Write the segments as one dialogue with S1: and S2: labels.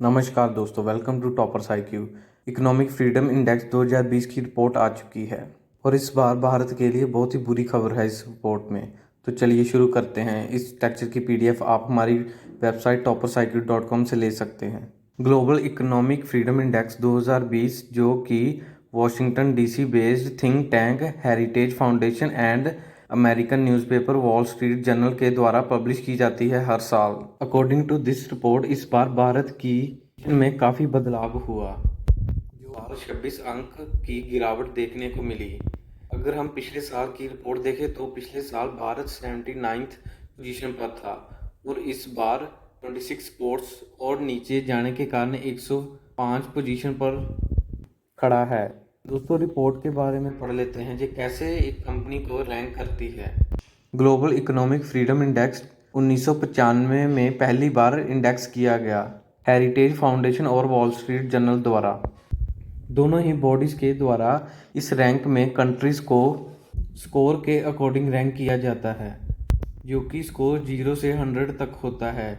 S1: नमस्कार दोस्तों, welcome to toppers IQ। Economic freedom index 2020 की रिपोर्ट आ चुकी है और इस बार भारत के लिए बहुत ही बुरी खबर है इस रिपोर्ट में। तो चलिए शुरू करते हैं। इस लेक्चर की PDF आप हमारी वेबसाइट toppersiq.com से ले सकते हैं। ग्लोबल इकोनॉमिक फ्रीडम इंडेक्स 2020 जो कि Washington DC based think tank heritage foundation and American newspaper wall street journal के द्वारा पब्लिश की जाती है हर साल। अकॉर्डिंग टू दिस रिपोर्ट इस बार भारत की में काफ़ी बदलाव हुआ, जो 26 अंक की गिरावट देखने को मिली। अगर हम पिछले साल की रिपोर्ट देखें तो पिछले साल भारत 79th पोजीशन पर था और इस बार 26 स्पोर्ट्स और नीचे जाने के कारण 105 पोजीशन पर खड़ा है। दोस्तों, रिपोर्ट के बारे में पढ़ लेते हैं, जो कैसे एक कंपनी को रैंक करती है। ग्लोबल इकोनॉमिक फ्रीडम इंडेक्स 1995 में पहली बार इंडेक्स किया गया, हेरिटेज फाउंडेशन और वॉल स्ट्रीट जर्नल द्वारा। दोनों ही बॉडीज के द्वारा इस रैंक में कंट्रीज को स्कोर के अकॉर्डिंग रैंक किया जाता है, जो कि स्कोर 0 से 100 तक होता है,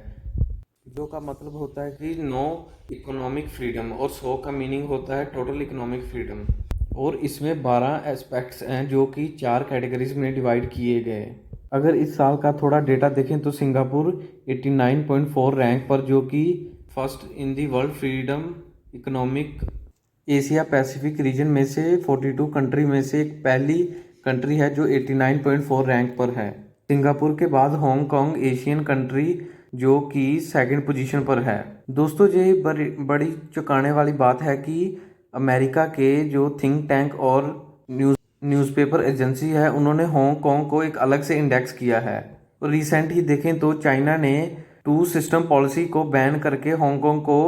S1: जो का मतलब होता है कि नो इकोनॉमिक फ्रीडम, और 100 का मीनिंग होता है टोटल इकोनॉमिक फ्रीडम। और इसमें 12 एस्पेक्ट्स हैं जो कि 4 कैटेगरीज में डिवाइड किए गए। अगर इस साल का थोड़ा डेटा देखें तो सिंगापुर 89.4 रैंक पर, जो कि first in the world freedom economic Asia Pacific region में से 42 कंट्री में से एक पहली कंट्री है जो 89.4 रैंक पर है। सिंगापुर के बाद हांगकांग एशियन कंट्री जो कि सेकंड पोजीशन पर है। दोस्तों, ये बड़ी चौंकाने वाली बात है कि अमेरिका के जो थिंक टैंक और न्यूज़पेपर एजेंसी है, उन्होंने हांगकांग को एक अलग से इंडेक्स किया है। और रिसेंट ही देखें तो चाइना ने 2 सिस्टम पॉलिसी को बैन करके हांगकांग को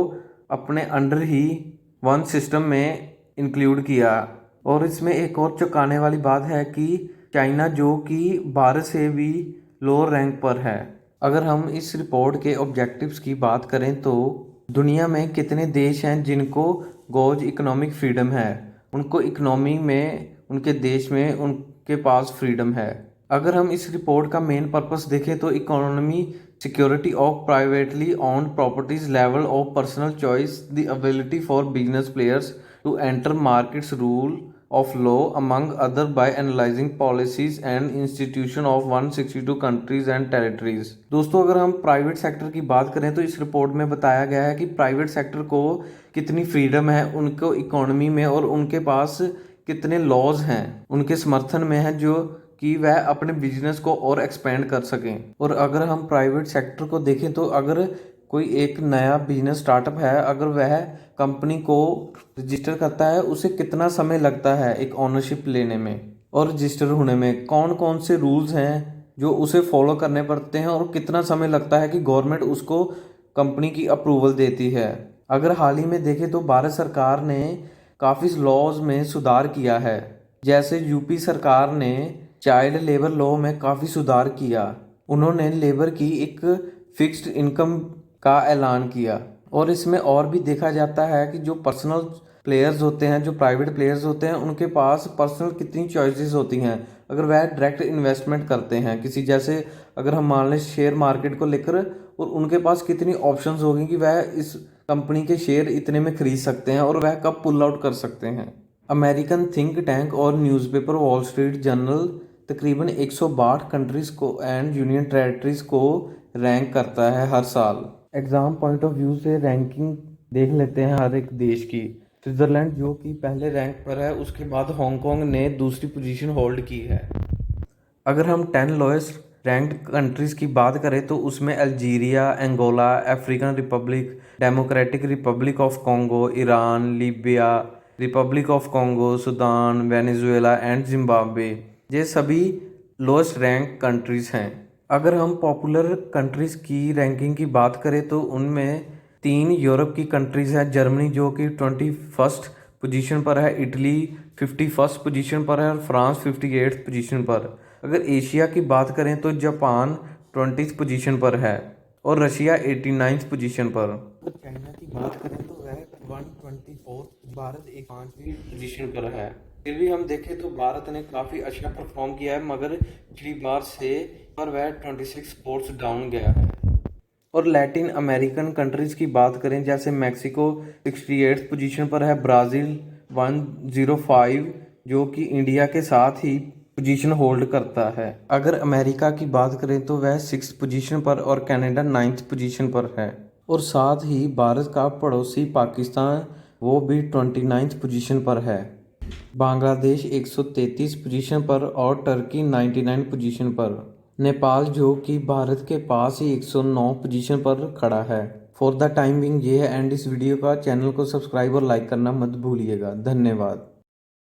S1: अपने अंडर ही 1 सिस्टम में इंक्लूड किया। और इसमें एक और चौंकाने वाली बात है कि चाइना जो कि भारत से भी लोअर रैंक पर है। अगर हम इस रिपोर्ट के ऑब्जेक्टिव्स की बात करें तो दुनिया में कितने देश हैं जिनको गोज इकोनॉमिक फ्रीडम है, उनको इकोनॉमी में उनके देश में उनके पास फ्रीडम है। अगर हम इस रिपोर्ट का मेन पर्पस देखें तो economy, security of privately owned properties, level of personal choice, the ability for business players to enter markets, rule of law among other by analyzing policies and institution of 162 countries and territories। दोस्तों, अगर हम private sector की बात करें तो इस report में बताया गया है कि प्राइवेट सेक्टर को कितनी फ्रीडम है उनको इकोनॉमी में, और उनके पास कितने लॉज हैं उनके समर्थन में है जो कि वह अपने बिजनेस को और एक्सपेंड कर सकें। और अगर हम प्राइवेट सेक्टर को देखें तो अगर कोई एक नया बिजनेस स्टार्टअप है, अगर वह कंपनी को रजिस्टर करता है, उसे कितना समय लगता है एक ओनरशिप लेने में और रजिस्टर होने में, कौन कौन से रूल्स हैं जो उसे फॉलो करने पड़ते हैं, और कितना समय लगता है कि गवर्नमेंट उसको कंपनी की अप्रूवल देती है। अगर हाल ही में देखें तो भारत सरकार ने काफ़ी लॉज में सुधार किया है, जैसे यूपी सरकार ने चाइल्ड लेबर लॉ में काफ़ी सुधार किया। उन्होंने लेबर की एक फिक्स्ड इनकम का ऐलान किया। और इसमें और भी देखा जाता है कि जो पर्सनल प्लेयर्स होते हैं, जो प्राइवेट प्लेयर्स होते हैं, उनके पास पर्सनल कितनी चॉइसेस होती हैं। अगर वह डायरेक्ट इन्वेस्टमेंट करते हैं किसी, जैसे अगर हम मान लें शेयर मार्केट को लेकर, और उनके पास कितनी ऑप्शंस होगी कि वह इस कंपनी के शेयर इतने में खरीद सकते हैं और वह कब पुल आउट कर सकते हैं। अमेरिकन थिंक टैंक और न्यूज़पेपर वॉल स्ट्रीट जर्नल तकरीबन 162 कंट्रीज को एंड यूनियन टेरेटरीज को रैंक करता है हर साल। एग्जाम पॉइंट ऑफ व्यू से रैंकिंग देख लेते हैं हर एक देश की। स्विट्जरलैंड जो कि पहले रैंक पर है, उसके बाद हांगकांग ने दूसरी पोजीशन होल्ड की है। अगर हम 10 लोएस्ट रैंक्ड कंट्रीज की बात करें तो उसमें Algeria, Angola, African republic, democratic republic of Congo, Iran, Libya, republic of Congo, Sudan, Venezuela and Zimbabwe, ये सभी लोएस्ट रैंक कंट्रीज हैं। अगर हम पॉपुलर कंट्रीज़ की रैंकिंग की बात करें तो उनमें 3 यूरोप की कंट्रीज़ हैं। जर्मनी जो कि 21st पोजीशन पर है, इटली 51st पोजीशन पर है और फ्रांस 58th पोजीशन पर। अगर एशिया की बात करें तो जापान 20th पोजीशन पर है और रशिया 89th पोजीशन पर। अगर चाइना की बात करें तो वह 124th, भारत 5वीं पोजीशन पर है। फिर भी हम देखें तो भारत ने काफ़ी अच्छा परफॉर्म किया है, मगर पिछली बार से पर वह 26 स्पोर्ट्स डाउन गया है। और लैटिन अमेरिकन कंट्रीज़ की बात करें जैसे मैक्सिको 68 पोजीशन पर है, ब्राज़ील 105 जो कि इंडिया के साथ ही पोजीशन होल्ड करता है। अगर अमेरिका की बात करें तो वह 6 पोजीशन पर और कनाडा 9th पोजीशन पर है। और साथ ही भारत का पड़ोसी पाकिस्तान वो भी 29th पोजीशन पर है। बांग्लादेश 133 पोजीशन पर और टर्की 99 पोजीशन पर। नेपाल जो कि भारत के पास ही 109 पोजीशन पर खड़ा है। फॉर द टाइम बिंग ये है एंड इस वीडियो का। चैनल को सब्सक्राइब और लाइक करना मत भूलिएगा। धन्यवाद।